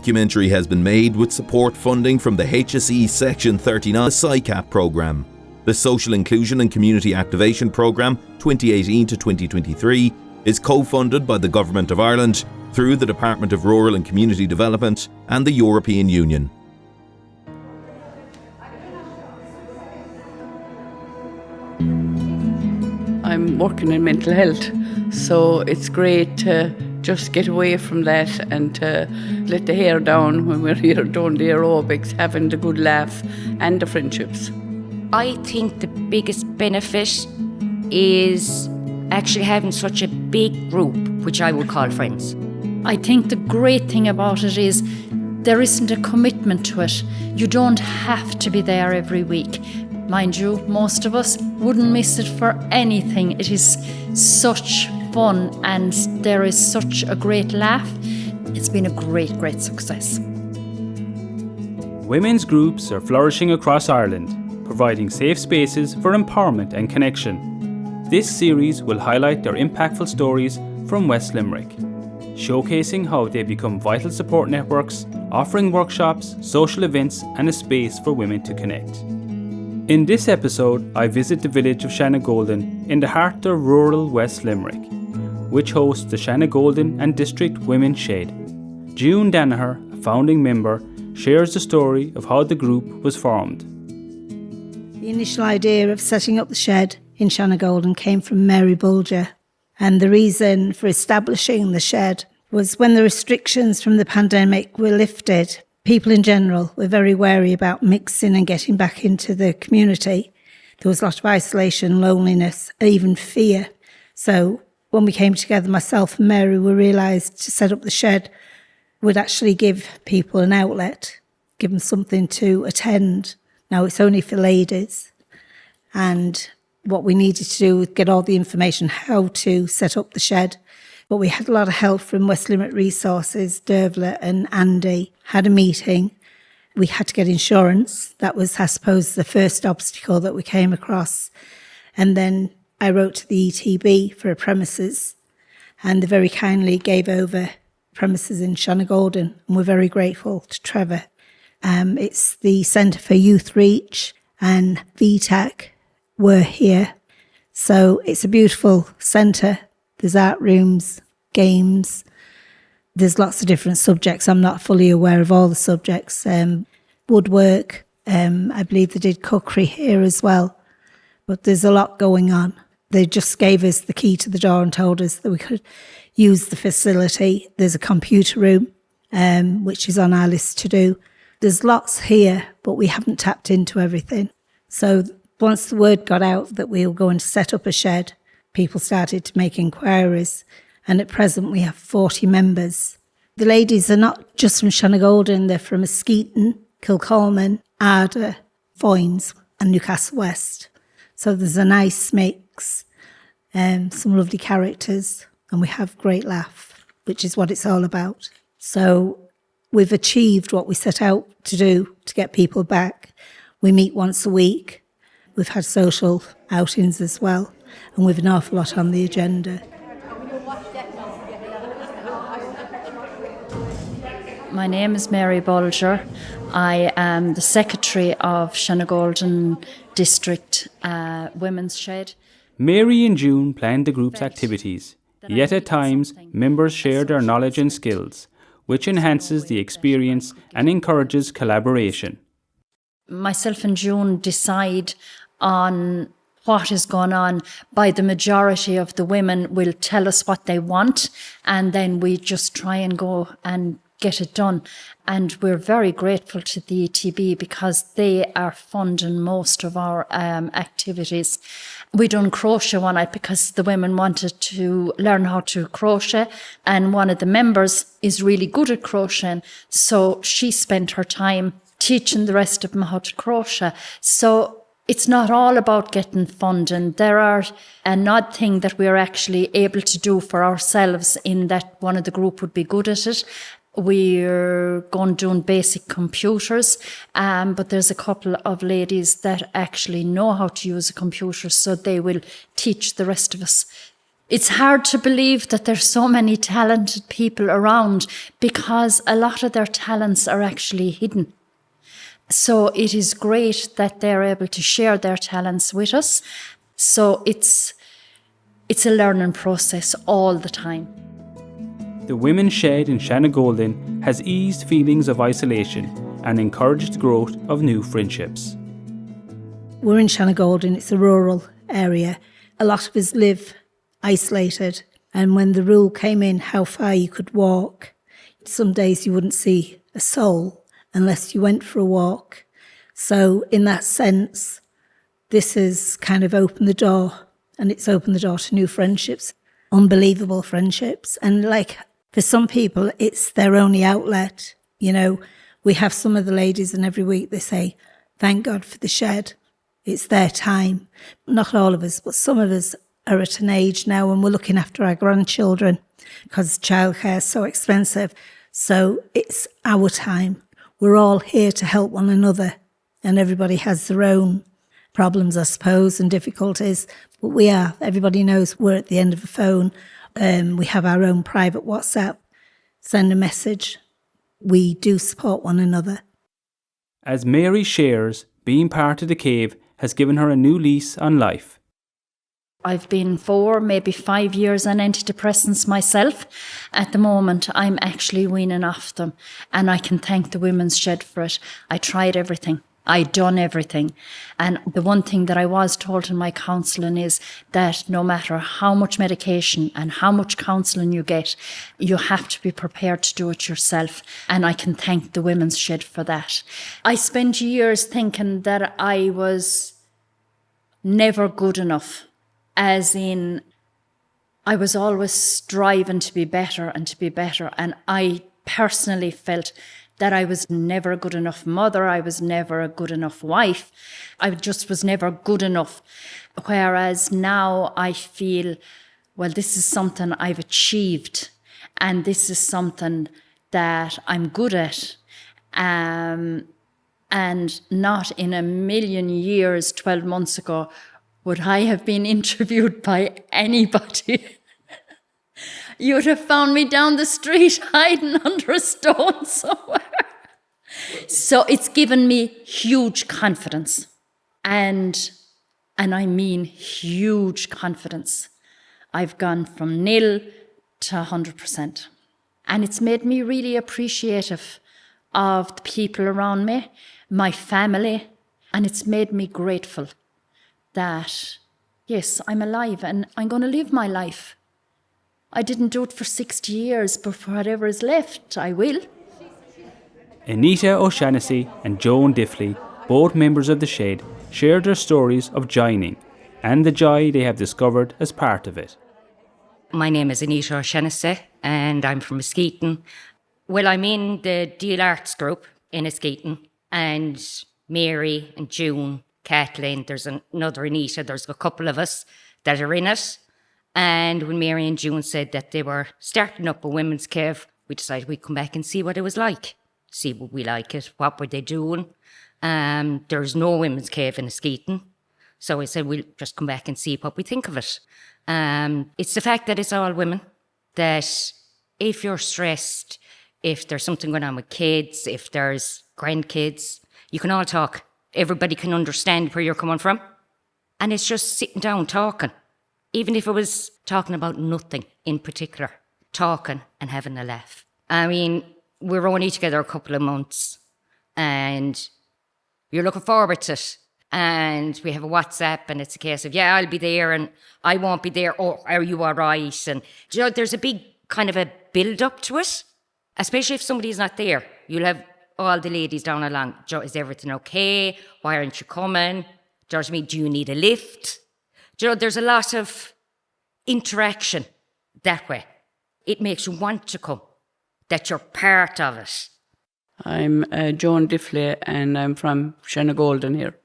Documentary has been made with support funding from the HSE Section 39 SICAP programme. The Social Inclusion and Community Activation Programme 2018 to 2023 is co-funded by the Government of Ireland through the Department of Rural and Community Development and the European Union. I'm working in mental health, so it's great to just get away from that and to let the hair down when we're here doing the aerobics, having the good laugh and the friendships. I think the biggest benefit is actually having such a big group, which I would call friends. I think the great thing about it is there isn't a commitment to it. You don't have to be there every week. Mind you, most of us wouldn't miss it for anything. It is such fun and there is such a great laugh. It's been a great success. Women's groups are flourishing across Ireland, providing safe spaces for empowerment and connection. This series will highlight their impactful stories from West Limerick, showcasing how they become vital support networks, offering workshops, social events and a space for women to connect. In this episode, I visit the village of Shanagolden in the heart of rural West Limerick, which hosts the Shanagolden and District Women's Shed. June Danaher, a founding member, shares the story of how the group was formed. The initial idea of setting up the shed in Shanagolden came from Mary Bulger, and the reason for establishing the shed was when the restrictions from the pandemic were lifted. People in general were very wary about mixing and getting back into the community. There was a lot of isolation, loneliness, and even fear. So when we came together, myself and Mary, we realised to set up the shed would actually give people an outlet, give them something to attend. Now it's only for ladies. And what we needed to do was get all the information how to set up the shed. But we had a lot of help from West Limerick Resources. Dervla and Andy had a meeting. We had to get insurance. That was, I suppose, the first obstacle that we came across. And then I wrote to the ETB for a premises, and they very kindly gave over premises in Shanagolden, and we're very grateful to Trevor. It's the Centre for Youth Reach and VTAC were here. So it's a beautiful centre. There's art rooms, games. There's lots of different subjects. I'm not fully aware of all the subjects. Woodwork. I believe they did cookery here as well. But there's a lot going on. They just gave us the key to the door and told us that we could use the facility. There's a computer room, which is on our list to do. There's lots here, but we haven't tapped into everything. So once the word got out that we were going to set up a shed, people started to make inquiries. And at present, we have 40 members. The ladies are not just from Shanagolden, they're from Askeaton, Kilcolman, Adare, Foynes and Newcastle West. So there's a nice mix, some lovely characters, and we have great laugh, which is what it's all about. So we've achieved what we set out to do to get people back. We meet once a week. We've had social outings as well, and we've an awful lot on the agenda. My name is Mary Bulger. I am the secretary of Shanagolden District Women's Shed. Mary and June planned the group's activities, yet at times members share their knowledge and skills, which enhances the experience and encourages collaboration. Myself and June decide on what is going on by the majority of the women will tell us what they want, and then we just try and go and get it done. And we're very grateful to the ETB because they are funding most of our activities. We done crochet one night because the women wanted to learn how to crochet, and one of the members is really good at crocheting, so she spent her time teaching the rest of them how to crochet. So it's not all about getting funding. There are an odd thing that we're actually able to do for ourselves in that one of the group would be good at it. We're going doing basic computers, but there's a couple of ladies that actually know how to use a computer, so they will teach the rest of us It's hard to believe that there's so many talented people around because a lot of their talents are actually hidden. So it is great that they're able to share their talents with us. So it's a learning process all the time. The Women's Shed in Shanagolden has eased feelings of isolation and encouraged the growth of new friendships. We're in Shanagolden, it's a rural area. A lot of us live isolated, and when the rule came in how far you could walk, some days you wouldn't see a soul unless you went for a walk. So in that sense, this has kind of opened the door, and it's opened the door to new friendships, unbelievable friendships. And like for some people, it's their only outlet. You know, we have some of the ladies, and every week they say, thank God for the shed. It's their time. Not all of us, but some of us are at an age now when we're looking after our grandchildren because childcare is so expensive. So it's our time. We're all here to help one another, and everybody has their own problems, I suppose, and difficulties. But everybody knows we're at the end of a phone. We have our own private WhatsApp. Send a message. We do support one another. As Mary shares, being part of the cave has given her a new lease on life. I've been 4, maybe 5 years on antidepressants myself. At the moment, I'm actually weaning off them, and I can thank the Women's Shed for it. I tried everything. I done everything. And the one thing that I was told in my counselling is that no matter how much medication and how much counselling you get, you have to be prepared to do it yourself. And I can thank the Women's Shed for that. I spent years thinking that I was never good enough. As in, I was always striving to be better and to be better. And I personally felt that I was never a good enough mother. I was never a good enough wife. I just was never good enough. Whereas now I feel, well, this is something I've achieved. And this is something that I'm good at. And not in a million years, 12 months ago, would I have been interviewed by anybody. You would have found me down the street hiding under a stone somewhere. So it's given me huge confidence. And I mean huge confidence. I've gone from 0 to 100%. And it's made me really appreciative of the people around me, my family, and it's made me grateful that, yes, I'm alive and I'm going to live my life. I didn't do it for 60 years, but for whatever is left, I will. Anita O'Shaughnessy and Joan Diffley, both members of the Shed, shared their stories of joining and the joy they have discovered as part of it. My name is Anita O'Shaughnessy and I'm from Eskeaton. Well, I'm in the Deal Arts group in Eskeaton, and Mary and June, Kathleen, there's another Anita, there's a couple of us that are in it. And when Mary and June said that they were starting up a women's cave, we decided we'd come back and see what it was like. See would we like it, what were they doing. There's no women's cave in Eskeaton. So I said we'll just come back and see what we think of it. It's the fact that it's all women, that if you're stressed, if there's something going on with kids, if there's grandkids, you can all talk. Everybody can understand where you're coming from. And it's just sitting down talking. Even if it was talking about nothing in particular, talking and having a laugh. I mean, we're only together a couple of months and you're looking forward to it. And we have a WhatsApp and it's a case of, yeah, I'll be there and I won't be there. Oh, are you all right? And you know, there's a big kind of a build up to it, especially if somebody's not there. You'll have all the ladies down along. Is everything okay? Why aren't you coming? Do you need a lift? Do you know, there's a lot of interaction that way. It makes you want to come, that you're part of it. I'm Joan Diffley and I'm from Shanagolden here.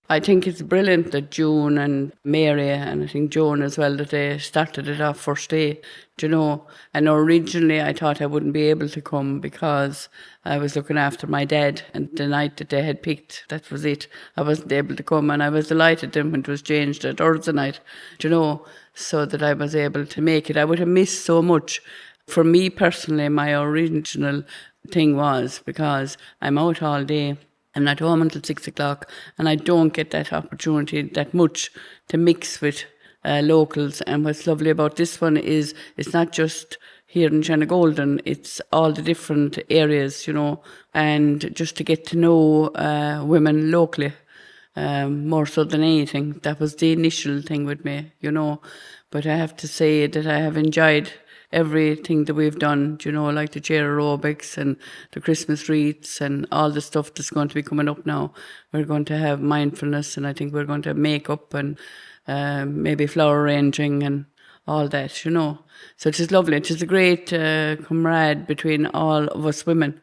I think it's brilliant that June and Mary, and I think Joan as well, that they started it off first day, do you know. And originally I thought I wouldn't be able to come because I was looking after my dad, and the night that they had picked, that was it. I wasn't able to come, and I was delighted then when it was changed to Thursday night, do you know. so that I was able to make it. I would have missed so much. For me personally, my original thing was, because I'm out all day, I'm not home until 6 o'clock, and I don't get that opportunity that much to mix with locals. And what's lovely about this one is it's not just here in Shanagolden, it's all the different areas, and just to get to know women locally, more so than anything. That was the initial thing with me, But I have to say that I have enjoyed everything that we've done, like the chair aerobics and the Christmas wreaths and all the stuff that's going to be coming up now. We're going to have mindfulness, and I think we're going to have makeup and maybe flower arranging and all that, So it is lovely. It is a great comrade between all of us women.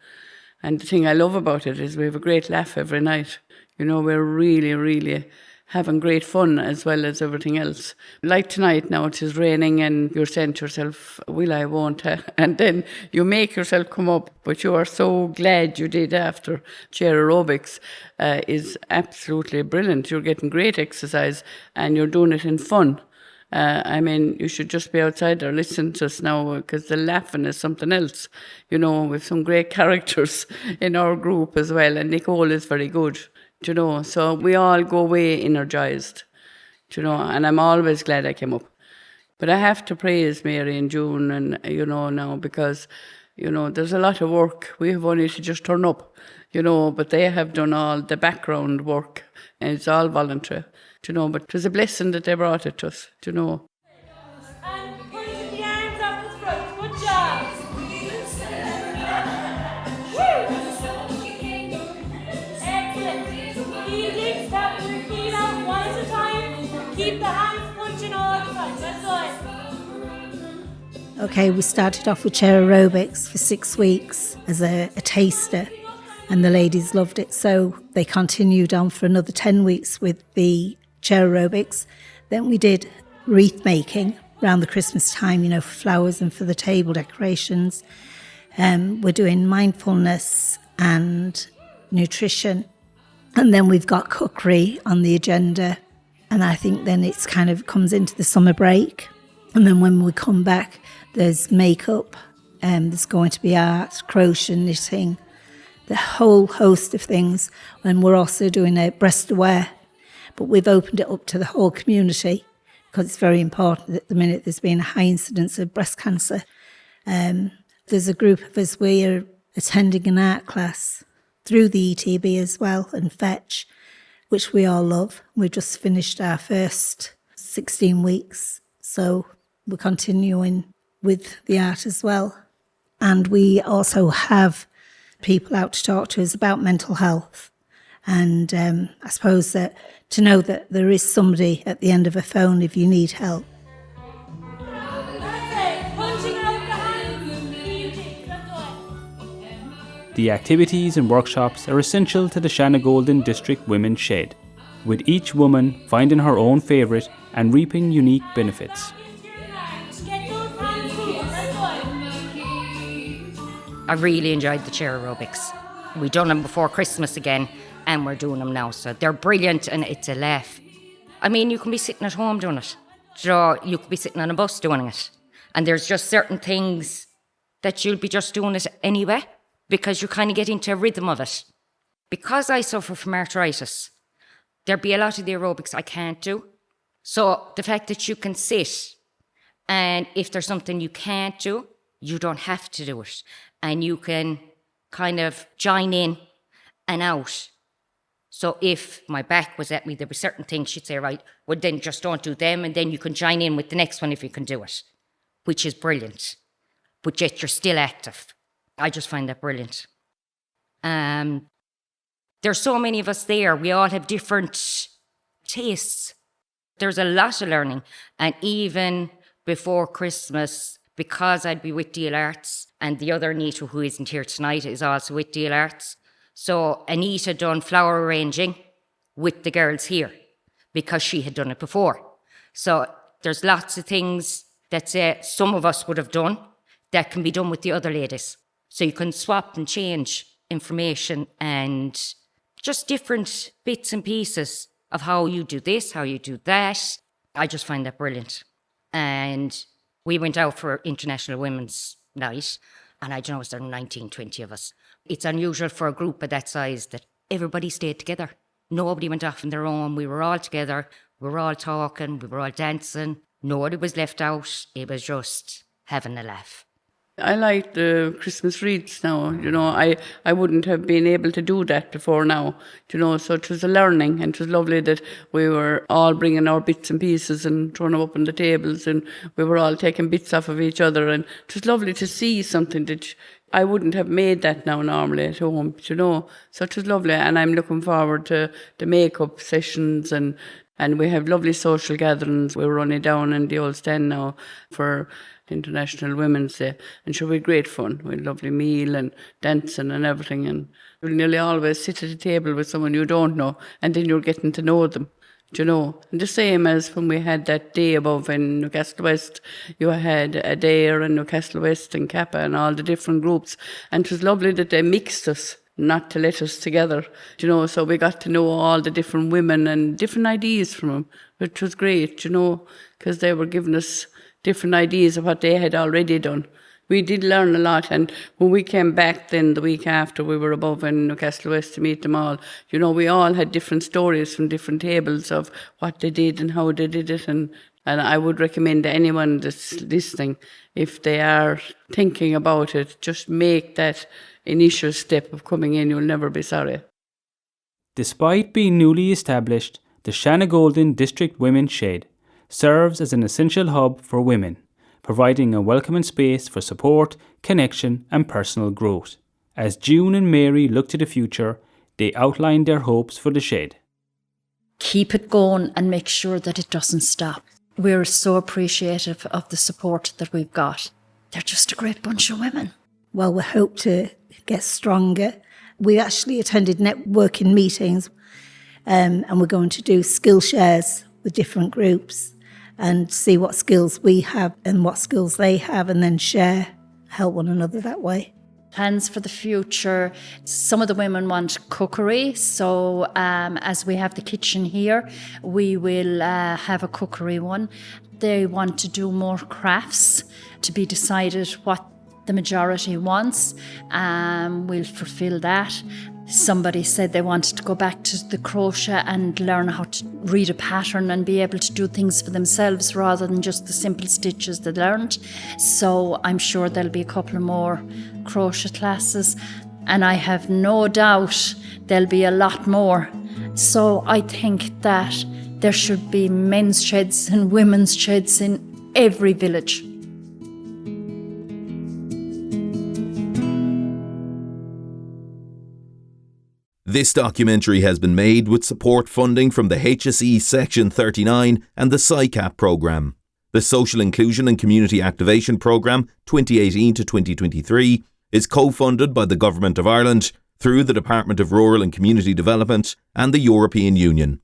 And the thing I love about it is we have a great laugh every night. We're really, really having great fun as well as everything else. Like tonight now, it is raining and you're saying to yourself, will I, won't I? And then you make yourself come up, but you are so glad you did after. Chair aerobics is absolutely brilliant. You're getting great exercise and you're doing it in fun. You should just be outside there listening to us now, because the laughing is something else. We've some great characters in our group as well, and Nicole is very good. So we all go away energised, and I'm always glad I came up. But I have to praise Mary and June and, now, because, there's a lot of work. We have only to just turn up, but they have done all the background work, and it's all voluntary, but it was a blessing that they brought it to us, And pointing the arms up in front. Good job. Excellent. Heel digs, tap your heel out one at a time. Keep the hands punching all the time. That's good. Okay, we started off with chair aerobics for 6 weeks as a taster, and the ladies loved it. So they continued on for another 10 weeks with the chair aerobics. Then we did wreath making around the Christmas time, for flowers and for the table decorations. We're doing mindfulness and nutrition. And then we've got cookery on the agenda. And I think then it's kind of comes into the summer break. And then when we come back, there's makeup, there's going to be art, crochet, knitting, the whole host of things. And we're also doing a breast aware. But we've opened it up to the whole community, because it's very important at the minute. There's been a high incidence of breast cancer. There's a group of us, we are attending an art class through the ETB as well, and Fetch, which we all love. We've just finished our first 16 weeks, so we're continuing with the art as well. And we also have people out to talk to us about mental health. And I suppose that to know that there is somebody at the end of a phone if you need help. The activities and workshops are essential to the Shanagolden District Women's Shed, with each woman finding her own favourite and reaping unique benefits. I really enjoyed the chair aerobics. We done them before Christmas again, and we're doing them now. So they're brilliant, and it's a laugh. You can be sitting at home doing it. You could be sitting on a bus doing it. And there's just certain things that you'll be just doing it anyway, because you kind of get into a rhythm of it. Because I suffer from arthritis, there'll be a lot of the aerobics I can't do. So the fact that you can sit, and if there's something you can't do, you don't have to do it. And you can kind of join in and out. So if my back was at me, there were certain things she'd say, right, well then just don't do them, and then you can join in with the next one if you can do it, which is brilliant. But yet you're still active. I just find that brilliant. There's so many of us there. We all have different tastes. There's a lot of learning. And even before Christmas, because I'd be with Deal Arts, and the other Anita, who isn't here tonight, is also with Deal Arts. So Anita done flower arranging with the girls here because she had done it before. So there's lots of things that some of us would have done that can be done with the other ladies. So you can swap and change information and just different bits and pieces of how you do this, how you do that. I just find that brilliant. And we went out for International Women's Night, and I don't know, it was there 19, 20 of us. It's unusual for a group of that size that everybody stayed together. Nobody went off on their own. We were all together. We were all talking. We were all dancing. Nobody was left out. It was just having a laugh. I like the Christmas wreaths now, I wouldn't have been able to do that before now, so it was a learning, and it was lovely that we were all bringing our bits and pieces and throwing them up on the tables, and we were all taking bits off of each other, and it was lovely to see something that I wouldn't have made that now normally at home, so it was lovely, and I'm looking forward to the makeup sessions, and we have lovely social gatherings. We're running down in the old stand now for International Women's Day, and sure, we had great fun. We had a lovely meal and dancing and everything, and you'll nearly always sit at a table with someone you don't know, and then you're getting to know them, and the same as when we had that day above in Newcastle West, you had Adare and Newcastle West and Cappagh and all the different groups, and it was lovely that they mixed us, not to let us together, so we got to know all the different women and different ideas from them, which was great, because they were giving us different ideas of what they had already done. We did learn a lot, and when we came back then the week after, we were above in Newcastle West to meet them all. We all had different stories from different tables of what they did and how they did it, and I would recommend to anyone that's listening, if they are thinking about it, just make that initial step of coming in. You'll never be sorry. Despite being newly established, the Shanagolden District Women's Shed serves as an essential hub for women, providing a welcoming space for support, connection and personal growth. As June and Mary look to the future, they outlined their hopes for the shed. Keep it going and make sure that it doesn't stop. We're so appreciative of the support that we've got. They're just a great bunch of women. Well, we hope to get stronger. We actually attended networking meetings, and we're going to do skill shares with different groups and see what skills we have and what skills they have, and then share, help one another that way. Plans for the future. Some of the women want cookery, so as we have the kitchen here, we will have a cookery one. They want to do more crafts, to be decided what the majority wants. We'll fulfill that. Somebody said they wanted to go back to the crochet and learn how to read a pattern and be able to do things for themselves rather than just the simple stitches they learned. So I'm sure there'll be a couple of more crochet classes, and I have no doubt there'll be a lot more. So I think that there should be men's sheds and women's sheds in every village. This documentary has been made with support funding from the HSE Section 39 and the SICAP programme. The Social Inclusion and Community Activation Programme 2018 to 2023 is co-funded by the Government of Ireland through the Department of Rural and Community Development and the European Union.